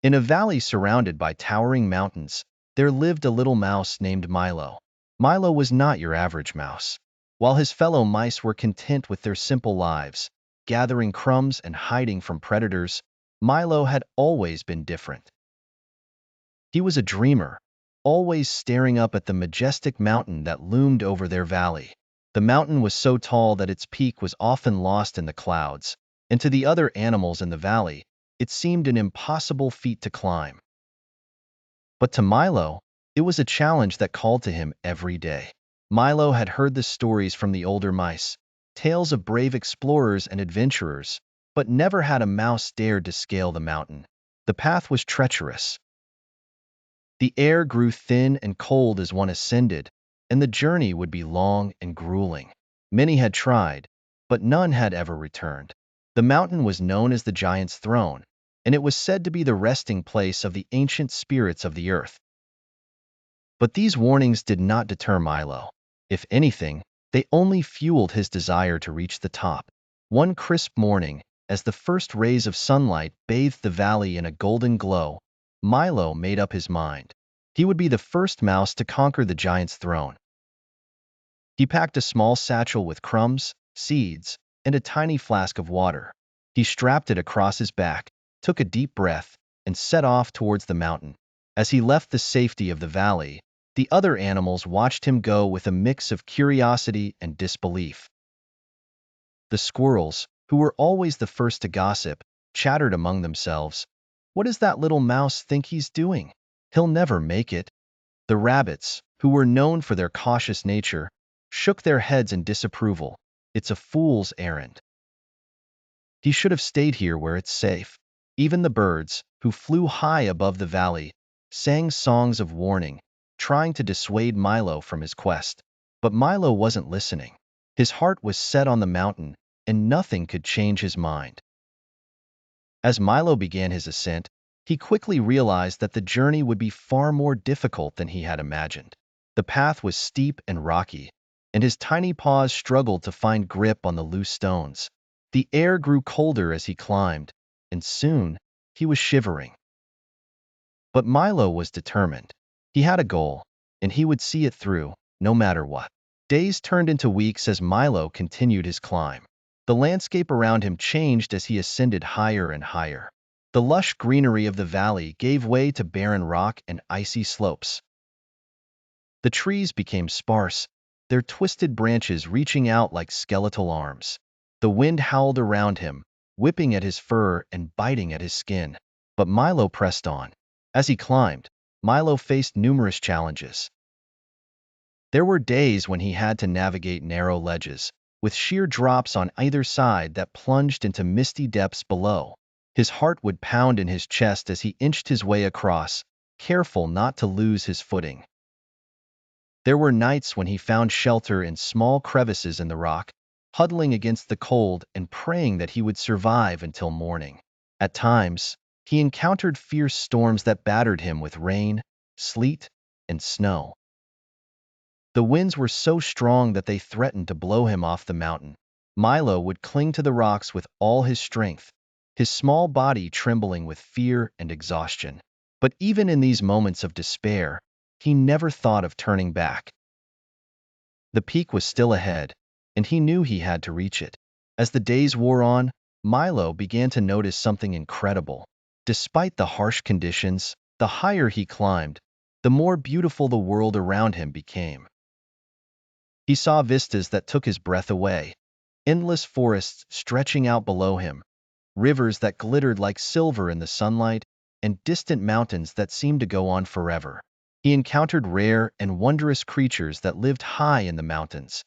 In a valley surrounded by towering mountains, there lived a little mouse named Milo. Milo was not your average mouse. While his fellow mice were content with their simple lives, gathering crumbs and hiding from predators, Milo had always been different. He was a dreamer, always staring up at the majestic mountain that loomed over their valley. The mountain was so tall that its peak was often lost in the clouds, and to the other animals in the valley, it seemed an impossible feat to climb. But to Milo, it was a challenge that called to him every day. Milo had heard the stories from the older mice, tales of brave explorers and adventurers, but never had a mouse dared to scale the mountain. The path was treacherous. The air grew thin and cold as one ascended, and the journey would be long and grueling. Many had tried, but none had ever returned. The mountain was known as the Giant's Throne, and it was said to be the resting place of the ancient spirits of the earth. But these warnings did not deter Milo. If anything, they only fueled his desire to reach the top. One crisp morning, as the first rays of sunlight bathed the valley in a golden glow, Milo made up his mind. He would be the first mouse to conquer the giant's throne. He packed a small satchel with crumbs, seeds, and a tiny flask of water. He strapped it across his back, took a deep breath, and set off towards the mountain. As he left the safety of the valley, the other animals watched him go with a mix of curiosity and disbelief. The squirrels, who were always the first to gossip, chattered among themselves. "What does that little mouse think he's doing? He'll never make it." The rabbits, who were known for their cautious nature, shook their heads in disapproval. "It's a fool's errand. He should have stayed here where it's safe." Even the birds, who flew high above the valley, sang songs of warning, trying to dissuade Milo from his quest. But Milo wasn't listening. His heart was set on the mountain, and nothing could change his mind. As Milo began his ascent, he quickly realized that the journey would be far more difficult than he had imagined. The path was steep and rocky, and his tiny paws struggled to find grip on the loose stones. The air grew colder as he climbed, and soon he was shivering. But Milo was determined. He had a goal, and he would see it through, no matter what. Days turned into weeks as Milo continued his climb. The landscape around him changed as he ascended higher and higher. The lush greenery of the valley gave way to barren rock and icy slopes. The trees became sparse, their twisted branches reaching out like skeletal arms. The wind howled around him, whipping at his fur and biting at his skin. But Milo pressed on. As he climbed, Milo faced numerous challenges. There were days when he had to navigate narrow ledges, with sheer drops on either side that plunged into misty depths below. His heart would pound in his chest as he inched his way across, careful not to lose his footing. There were nights when he found shelter in small crevices in the rock, huddling against the cold and praying that he would survive until morning. At times, he encountered fierce storms that battered him with rain, sleet, and snow. The winds were so strong that they threatened to blow him off the mountain. Milo would cling to the rocks with all his strength, his small body trembling with fear and exhaustion. But even in these moments of despair, he never thought of turning back. The peak was still ahead, and he knew he had to reach it. As the days wore on, Milo began to notice something incredible. Despite the harsh conditions, the higher he climbed, the more beautiful the world around him became. He saw vistas that took his breath away, endless forests stretching out below him, rivers that glittered like silver in the sunlight, and distant mountains that seemed to go on forever. He encountered rare and wondrous creatures that lived high in the mountains,